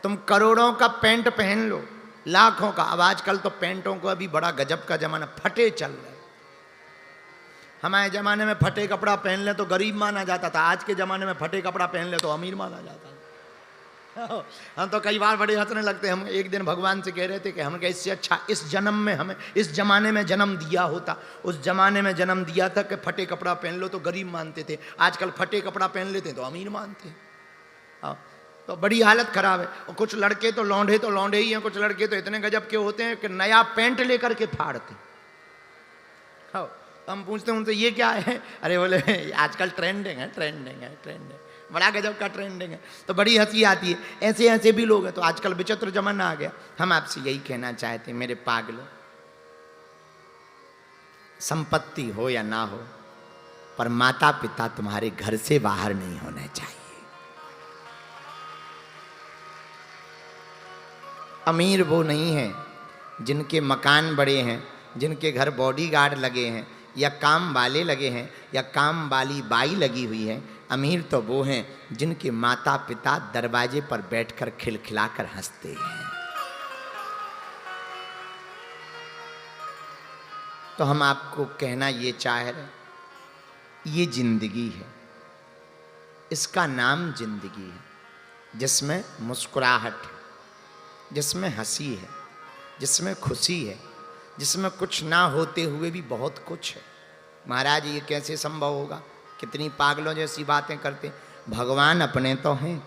तुम करोड़ों का पैंट पहन लो, लाखों का। अब आजकल तो पैंटों को अभी बड़ा गजब का जमाना, फटे चल रहे। हमारे जमाने में फटे कपड़ा पहन ले तो गरीब माना जाता था, आज के जमाने में फटे कपड़ा पहन ले तो अमीर माना जाता है। हम तो कई बार बड़े हंसने लगते हैं। हम एक दिन भगवान से कह रहे थे कि हम इससे अच्छा इस जन्म में हमें इस जमाने में जन्म दिया होता, उस जमाने में जन्म दिया था कि फटे कपड़ा पहन लो तो गरीब मानते थे, आजकल फटे कपड़ा पहन लेते हैं तो अमीर मानते हैं। तो बड़ी हालत खराब है। और कुछ लड़के तो लौंडे ही हैं, कुछ लड़के तो इतने गजब के होते हैं कि नया पैंट लेकर के फाड़ते। हाँ, हम पूछते हैं उनसे ये क्या है, अरे बोले आजकल ट्रेंडिंग है, बड़ा गजब का ट्रेंडिंग है। तो बड़ी हंसी आती है। ऐसे ऐसे भी लोग हैं। तो आजकल विचित्र जमाना आ गया। हम आपसे यही कहना चाहते हैं मेरे पागलों, संपत्ति हो या ना हो, पर माता पिता तुम्हारे घर से बाहर नहीं होने चाहिए। अमीर वो नहीं है जिनके मकान बड़े हैं, जिनके घर बॉडीगार्ड लगे हैं, या काम वाले लगे हैं, या काम वाली बाई लगी हुई है। अमीर तो वो हैं जिनके माता पिता दरवाजे पर बैठकर खिलखिलाकर हंसते हैं। तो हम आपको कहना ये चाह रहे, ये जिंदगी है, इसका नाम जिंदगी है, जिसमें मुस्कुराहट है, जिसमें हंसी है, जिसमें खुशी है, जिसमें कुछ ना होते हुए भी बहुत कुछ है। महाराज ये कैसे संभव होगा? कितनी पागलों जैसी बातें करते। भगवान अपने तो हैं,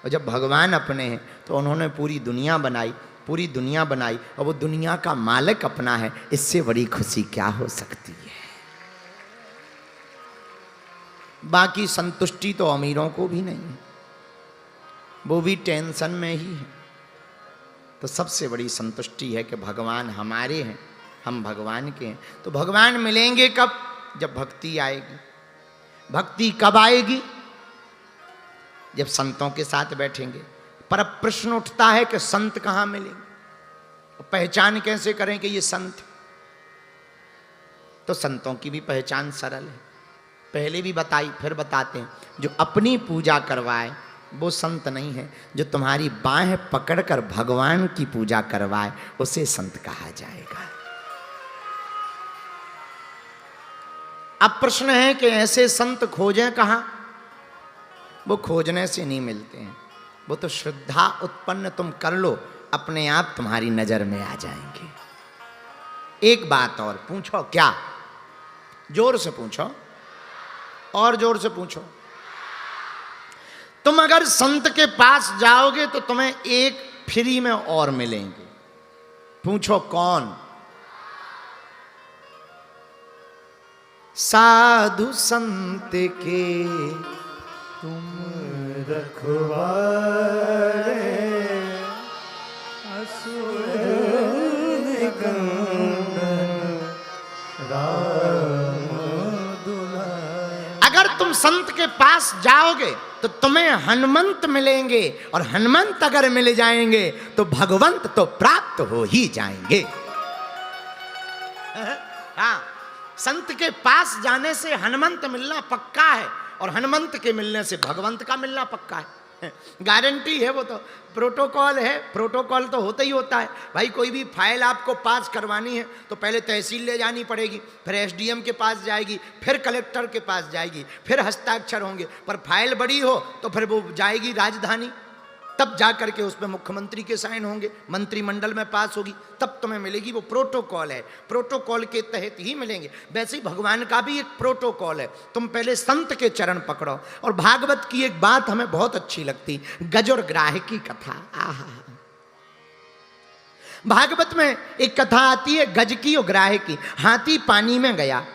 और जब भगवान अपने हैं तो उन्होंने पूरी दुनिया बनाई, और वो दुनिया का मालिक अपना है। इससे बड़ी खुशी क्या हो सकती है? बाकी संतुष्टि तो अमीरों को भी नहीं है, वो भी टेंशन में ही है। तो सबसे बड़ी संतुष्टि है कि भगवान हमारे हैं, हम भगवान के हैं। तो भगवान मिलेंगे कब? जब भक्ति आएगी। भक्ति कब आएगी? जब संतों के साथ बैठेंगे। पर अब प्रश्न उठता है कि संत कहाँ मिलेंगे, पहचान कैसे करें कि ये संत? तो संतों की भी पहचान सरल है, पहले भी बताई फिर बताते हैं। जो अपनी पूजा करवाए वो संत नहीं है, जो तुम्हारी बाहें पकड़कर भगवान की पूजा करवाए उसे संत कहा जाएगा। अब प्रश्न है कि ऐसे संत खोजें कहाँ? वो खोजने से नहीं मिलते हैं, वो तो श्रद्धा उत्पन्न तुम कर लो, अपने आप तुम्हारी नजर में आ जाएंगे। एक बात और पूछो। क्या? जोर से पूछो, और जोर से पूछो। तुम अगर संत के पास जाओगे तो तुम्हें एक फ्री में और मिलेंगे। पूछो कौन? साधु संत के तुम रखवारे, असुर निकंदन राम दुलारे। अगर तुम संत के पास जाओगे तो तुम्हें हनुमंत मिलेंगे, और हनुमंत अगर मिल जाएंगे तो भगवंत तो प्राप्त हो ही जाएंगे। हाँ, संत के पास जाने से हनुमंत मिलना पक्का है, और हनुमंत के मिलने से भगवंत का मिलना पक्का है। गारंटी है, वो तो प्रोटोकॉल है। प्रोटोकॉल तो होता ही होता है भाई। कोई भी फाइल आपको पास करवानी है तो पहले तहसील ले जानी पड़ेगी, फिर एसडीएम के पास जाएगी, फिर कलेक्टर के पास जाएगी, फिर हस्ताक्षर होंगे। पर फाइल बड़ी हो तो फिर वो जाएगी राजधानी, तब जा करके उसमें मुख्यमंत्री के साइन होंगे, मंत्रिमंडल में पास होगी, तब तुम्हें मिलेगी। वो प्रोटोकॉल है, प्रोटोकॉल के तहत ही मिलेंगे। वैसे ही भगवान का भी एक प्रोटोकॉल है। तुम पहले संत के चरण पकड़ो। और भागवत की एक बात हमें बहुत अच्छी लगती, गज और ग्राह की कथा। आहा, भागवत में एक कथा आती है गज की और ग्राह की। हाथी पानी में गया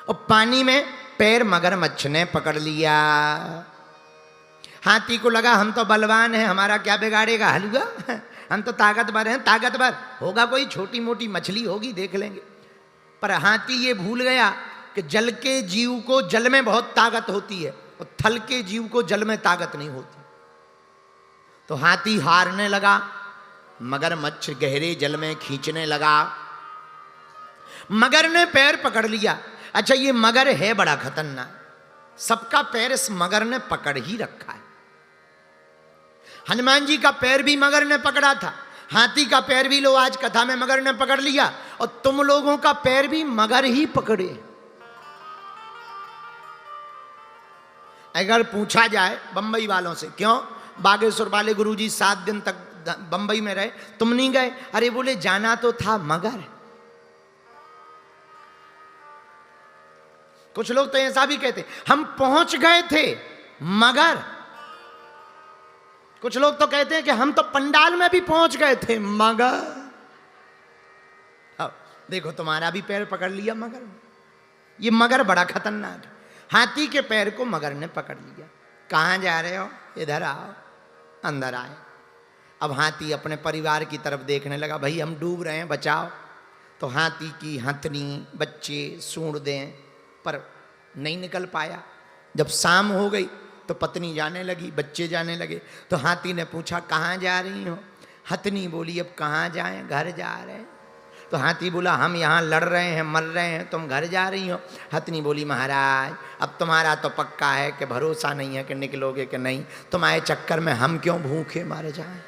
और पानी में पैर मगरमच्छ ने पकड़ लिया। हाथी को लगा हम तो बलवान हैं, हमारा क्या बिगाड़ेगा हलवा, हम तो ताकतवर हैं, ताकतवर होगा कोई छोटी मोटी मछली होगी देख लेंगे। पर हाथी ये भूल गया कि जल के जीव को जल में बहुत ताकत होती है, और थल के जीव को जल में ताकत नहीं होती। तो हाथी हारने लगा, मगरमच्छ गहरे जल में खींचने लगा। मगर ने पैर पकड़ लिया। अच्छा, ये मगर है बड़ा खतरनाक, सबका पैर इस मगर ने पकड़ ही रखा है। हनुमान जी का पैर भी मगर ने पकड़ा था, हाथी का पैर भी लो आज कथा में मगर ने पकड़ लिया, और तुम लोगों का पैर भी मगर ही पकड़े। अगर पूछा जाए बंबई वालों से, क्यों बागेश्वर वाले गुरुजी 7 दिन तक बंबई में रहे, तुम नहीं गए? अरे बोले जाना तो था मगर। कुछ लोग तो ऐसा भी कहते हम पहुंच गए थे मगर, कुछ लोग तो कहते हैं कि हम तो पंडाल में भी पहुंच गए थे मगर। अब देखो तुम्हारा भी पैर पकड़ लिया मगर। ये मगर बड़ा खतरनाक है। हाथी के पैर को मगर ने पकड़ लिया। कहां जा रहे हो? इधर आओ। अंदर आए। अब हाथी अपने परिवार की तरफ देखने लगा, भाई हम डूब रहे हैं, बचाओ। तो हाथी की हथनी, बच्चे, सूंड दें, पर नहीं निकल पाया। जब शाम हो गई तो पत्नी जाने लगी, बच्चे जाने लगे। तो हाथी ने पूछा कहाँ जा रही हो? हथनी बोली अब कहाँ जाएं, घर जा रहे हैं। तो हाथी बोला हम यहाँ लड़ रहे हैं, मर रहे हैं, तुम घर जा रही हो? हथनी बोली महाराज अब तुम्हारा तो पक्का है कि भरोसा नहीं है कि निकलोगे कि नहीं, तुम्हारे चक्कर में हम क्यों भूखे मारे जाएं।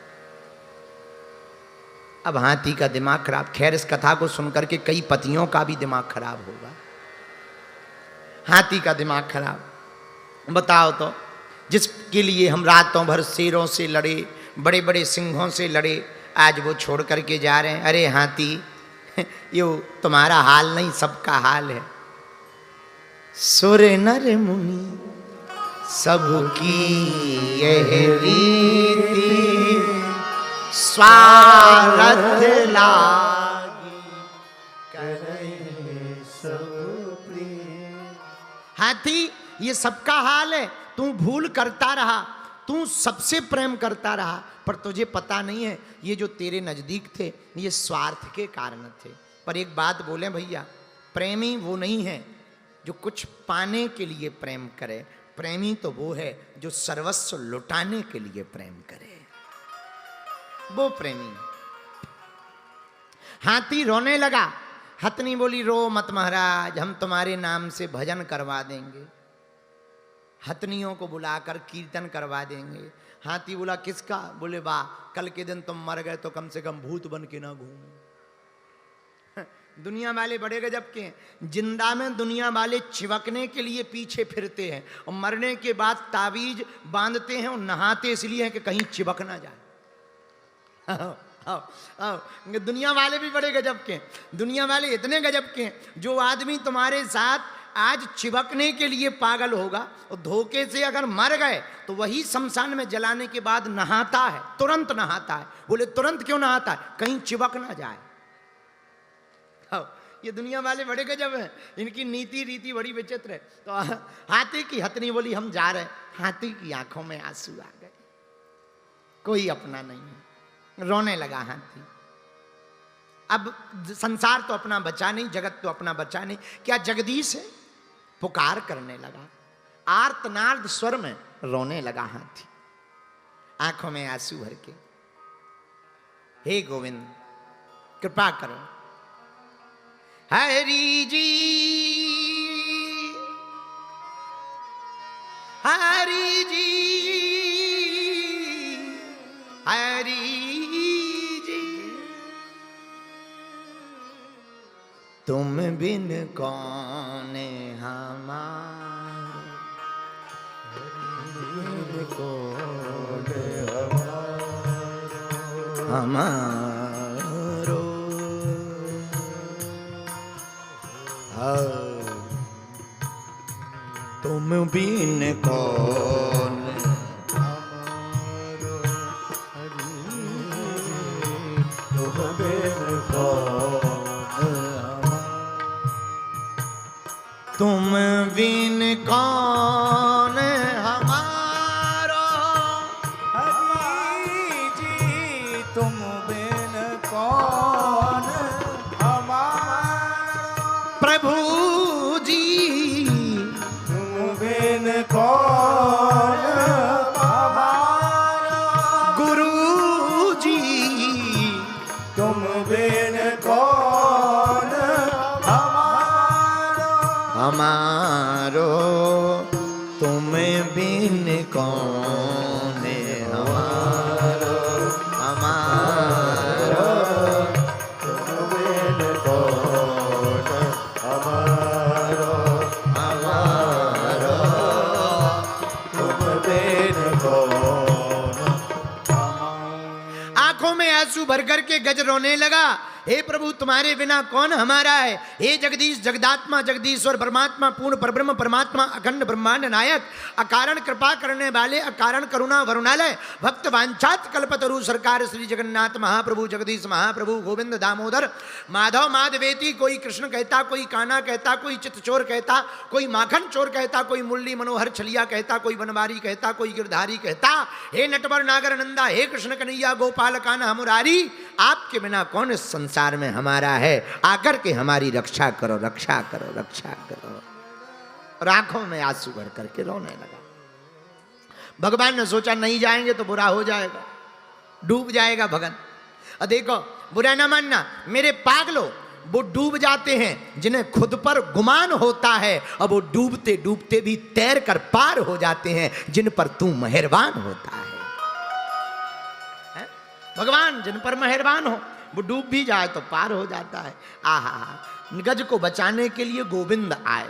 अब हाथी का दिमाग खराब। खैर इस कथा को सुनकर के कई पतियों का भी दिमाग खराब होगा। हाथी का दिमाग खराब। बताओ तो, जिसके लिए हम रातों भर शेरों से लड़े, बड़े बड़े सिंहों से लड़े, आज वो छोड़ करके जा रहे हैं। अरे हाथी यो तुम्हारा हाल नहीं, सबका हाल है। सुर नर मुनि सबकी यह रीति, स्वार्थ लागी करे सब प्रिय। हाथी ये सबका हाल है, तू भूल करता रहा, तू सबसे प्रेम करता रहा, पर तुझे पता नहीं है ये जो तेरे नजदीक थे ये स्वार्थ के कारण थे। पर एक बात बोले भैया, प्रेमी वो नहीं है जो कुछ पाने के लिए प्रेम करे, प्रेमी तो वो है जो सर्वस्व लुटाने के लिए प्रेम करे, वो प्रेमी। हाथी रोने लगा। हथनी बोली रो मत महाराज, हम तुम्हारे नाम से भजन करवा देंगे, हथनियों को बुलाकर कीर्तन करवा देंगे। हाथी बोला किसका? बोले वाह, कल के दिन तुम मर गए तो कम से कम भूत बन के ना घूमो। दुनिया वाले बड़े गजब के हैं। जिंदा में दुनिया वाले चिपकने के लिए पीछे फिरते हैं, और मरने के बाद तावीज बांधते हैं और नहाते इसलिए हैं कि कहीं चिपक ना जाए। दुनिया वाले भी बड़े गजब के हैं। दुनिया वाले इतने गजब के हैं, जो आदमी तुम्हारे साथ आज चिपकने के लिए पागल होगा और धोखे से अगर मर गए तो वही शमशान में जलाने के बाद नहाता है, तुरंत नहाता है। बोले तुरंत क्यों नहाता है? कहीं चिपक ना जाए। ये दुनिया वाले बड़े गजब हैं, इनकी नीति रीति बड़ी विचित्र है। तो हाथी की हथनी बोली हम जा रहे हैं। हाथी की आंखों में आंसू आ गए, कोई अपना नहीं है, रोने लगा हाथी। अब संसार तो अपना बचा नहीं, जगत तो अपना बचा नहीं, क्या जगदीश है? पुकार करने लगा, आर्तनाद स्वर में रोने लगा हाथी, आंखों में आंसू भर के। हे गोविंद कृपा करो। हरि जी हरि जी हरि जी, तुम बिन कौन हमारे, कौन हमारो तुम बिन कौन हमारो, तुम बिन कौन, तुम बिन कौन हमारो। हरि जी तुम बिन कौन हमारो, प्रभु जी तुम बिन कौन आंखों में आंसू भर करके गज रोने लगा, हे प्रभु तुम्हारे बिना कौन हमारा है। हे जगदीश जगदात्मा जगदीश्वर परमात्मा पूर्ण परब्रह्म परमात्मा अखंड ब्रह्मांड नायक, अकारण कृपा करने वाले, अकारण करुणा वरुणालय, भक्त वांछात कल्पतरु सरकार श्री जगन्नाथ महाप्रभु जगदीश महाप्रभु गोविंद दामोदर माधव माधवेती। कोई कृष्ण कहता, कोई कान्हा कहता, कोई चित्तचोर कहता, कोई माखन चोर कहता, कोई मुरली मनोहर छलिया कहता, कोई बनवारी कहता, कोई गिरधारी कहता। हे नटवर नागर नंदा, हे कृष्ण कन्हैया गोपाल कान्हा मुरारी, आपके बिना कौन इस संसार में हमारा है। आकर के हमारी रक्षा करो, रक्षा करो, रक्षा करो। और आंखों में आंसू भर करके रोने लगा। भगवान ने सोचा नहीं जाएंगे तो बुरा हो जाएगा, डूब जाएगा भगन। और देखो बुरा ना मानना मेरे पागलों, वो डूब जाते हैं जिन्हें खुद पर गुमान होता है, और वो डूबते डूबते भी तैर कर पार हो जाते हैं जिन पर तू मेहरबान होता है। भगवान जिन पर मेहरबान हो वो डूब भी जाए तो पार हो जाता है। आहा, गज को बचाने के लिए गोविंद आए,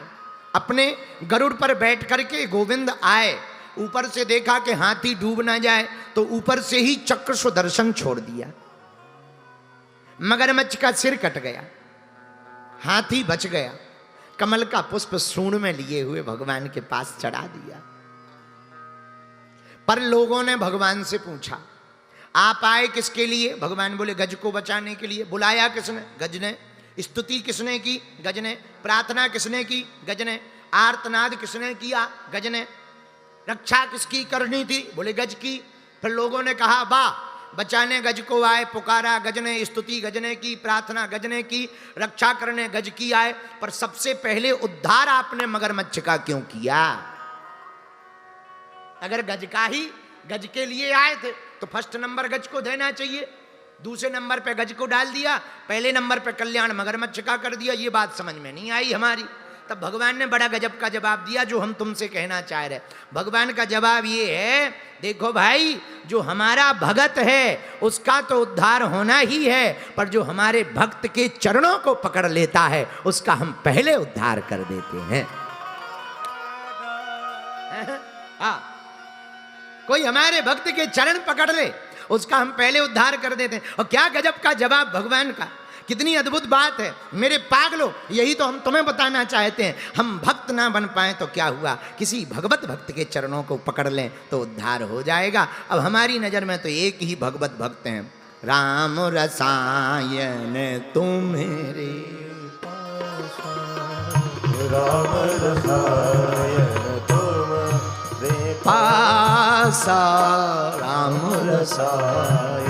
अपने गरुड़ पर बैठ करके गोविंद आए। ऊपर से देखा कि हाथी डूब ना जाए तो ऊपर से ही चक्र सुदर्शन छोड़ दिया। मगरमच्छ का सिर कट गया, हाथी बच गया, कमल का पुष्प सूंड में लिए हुए भगवान के पास चढ़ा दिया। पर लोगों ने भगवान से पूछा आप आए किसके लिए। भगवान बोले गज को बचाने के लिए। बुलाया किसने? गज ने। स्तुति किसने की? गज ने। प्रार्थना किसने की? गज ने। आर्तनाद किसने किया? गज ने। रक्षा किसकी करनी थी? बोले गज की। फिर लोगों ने कहा वाह, बचाने गज को आए, पुकारा गज ने, स्तुति गज ने की, प्रार्थना गज ने की, रक्षा करने गज की आए, पर सबसे पहले उद्धार आपने मगरमच्छ का क्यों किया? अगर गज का ही गज के लिए आए थे तो फर्स्ट नंबर गज को देना चाहिए, दूसरे नंबर पे गज को डाल दिया, पहले नंबर पे कल्याण मगरमच्छ का कर दिया। ये बात समझ में नहीं आई हमारी। तब भगवान ने बड़ा गजब का जवाब दिया जो हम तुमसे कहना चाह रहे। भगवान का जवाब ये है, देखो भाई, जो हमारा भगत है उसका तो उद्धार होना ही है, पर जो हमारे भक्त के चरणों को पकड़ लेता है उसका हम पहले उद्धार कर देते हैं। हाँ, कोई हमारे भक्त के चरण पकड़ ले उसका हम पहले उद्धार कर देते हैं। और क्या गजब का जवाब भगवान का, कितनी अद्भुत बात है। मेरे पागलों, यही तो हम तुम्हें बताना चाहते हैं। हम भक्त ना बन पाए तो क्या हुआ, किसी भगवत भक्त के चरणों को पकड़ लें तो उद्धार हो जाएगा। अब हमारी नजर में तो एक ही भगवत भक्त हैं, राम रसायन तुम्हारे राम रसायन पासा, राम रसायन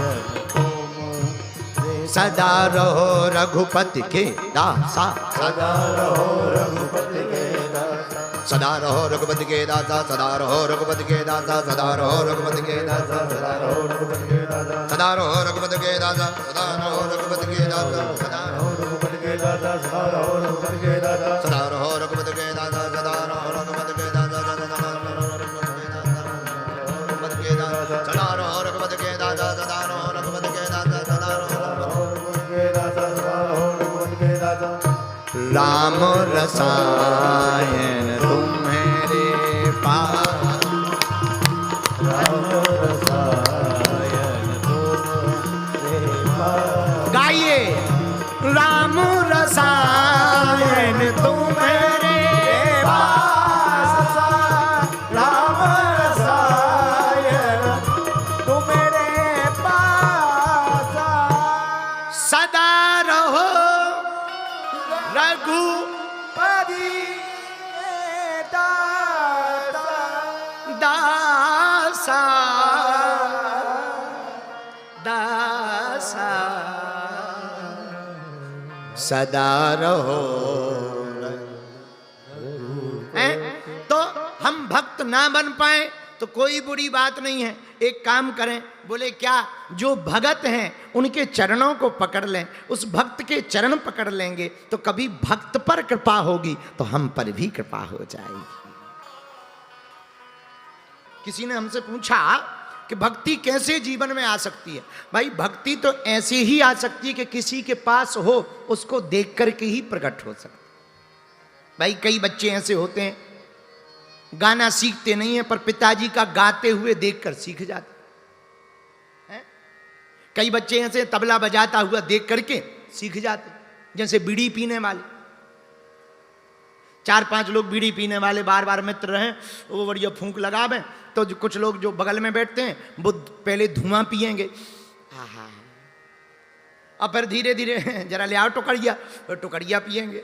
सदा रहो रघुपति के दासा, सदा रहो रघुपति के दासा, सदा रहो रघुपति के दासा, सदा रहो रघुपति के दासा, सदा रहो रघुपति के दासा, सदा रहो रघुपति के दासा, सदा रहो रघुपति के दासा, सदा रहो रघुपति के दासा, सदा रहो रघुपति के दासा, सदा रहो रघुपति के दासा, सदा रहो रघुपति के दासा, सदा रहो रघुपति के दासा, सदा रहो रघुपति के दासा, सदा रहो रघुपति के दासा, सदा रहो रघुपति के दासा। राम रसायन तुम्हारे पास, राम रसायन तुम्हारे पास। गाइए, राम रसायन तुम्हारे पास, राम रसायन तुम्हारे पास, सदा रहो रघु पति के दासा, दासा, दासा, सदा रहो। तो हम भक्त ना बन पाए तो कोई बुरी बात नहीं है, एक काम करें। बोले क्या? जो भगत हैं उनके चरणों को पकड़ लें, उस भक्त के चरण पकड़ लेंगे तो कभी भक्त पर कृपा होगी तो हम पर भी कृपा हो जाएगी। किसी ने हमसे पूछा कि भक्ति कैसे जीवन में आ सकती है। भाई भक्ति तो ऐसे ही आ सकती है कि किसी के पास हो, उसको देख करके ही प्रकट हो सकती है। भाई कई बच्चे ऐसे होते हैं गाना सीखते नहीं है पर पिताजी का गाते हुए देखकर सीख जाते हैं। कई बच्चे ऐसे तबला बजाता हुआ देख करके सीख जाते, जैसे बीड़ी पीने वाले, 4-5 लोग बीड़ी पीने वाले बार बार मित्र रहे, वो बढ़िया फूंक लगावे, तो कुछ लोग जो बगल में बैठते हैं वो पहले धुआं पिएंगे, आहा, और फिर धीरे धीरे जरा ले आओ टुकड़िया, फिर टुकड़िया पिएंगे,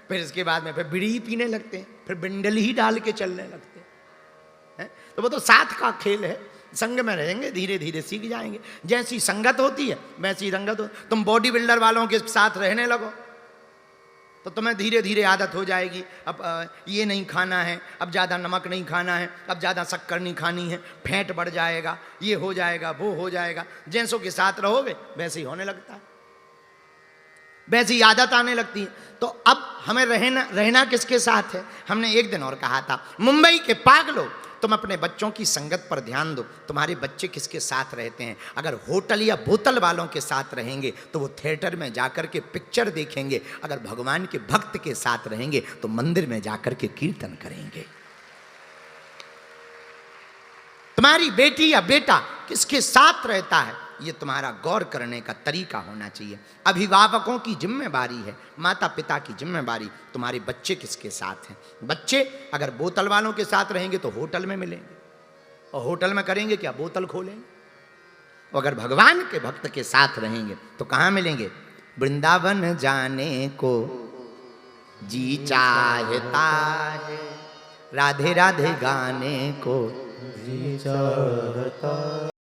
फिर इसके बाद में फिर बीड़ी पीने लगते हैं, फिर बिंडल ही डाल के चलने लगते हैं। तो वो तो साथ का खेल है, संग में रहेंगे धीरे धीरे सीख जाएंगे। जैसी संगत होती है वैसी रंगत हो। तुम बॉडी बिल्डर वालों के साथ रहने लगो तो तुम्हें धीरे धीरे आदत हो जाएगी, अब ये नहीं खाना है, अब ज़्यादा नमक नहीं खाना है, अब ज़्यादा शक्कर नहीं खानी है, फैट बढ़ जाएगा, ये हो जाएगा, वो हो जाएगा। जैसों के साथ रहोगे वैसे ही होने लगता है, वैसी आदत आने लगती है। तो अब हमें रहना किसके साथ है? हमने एक दिन और कहा था, मुंबई के पागलों, तुम अपने बच्चों की संगत पर ध्यान दो। तुम्हारे बच्चे किसके साथ रहते हैं? अगर होटल या बोतल वालों के साथ रहेंगे तो वो थिएटर में जाकर के पिक्चर देखेंगे, अगर भगवान के भक्त के साथ रहेंगे तो मंदिर में जाकर के कीर्तन करेंगे। तुम्हारी बेटी या बेटा किसके साथ रहता है, ये तुम्हारा गौर करने का तरीका होना चाहिए। अभिभावकों की जिम्मेवारी है, माता पिता की जिम्मेवारी, तुम्हारे बच्चे किसके साथ हैं। बच्चे अगर बोतल वालों के साथ रहेंगे तो होटल में मिलेंगे, और होटल में करेंगे क्या, बोतल खोलेंगे। और अगर भगवान के भक्त के साथ रहेंगे तो कहाँ मिलेंगे? वृंदावन जाने को जी चाहता है, राधे राधे गाने को जी चाहता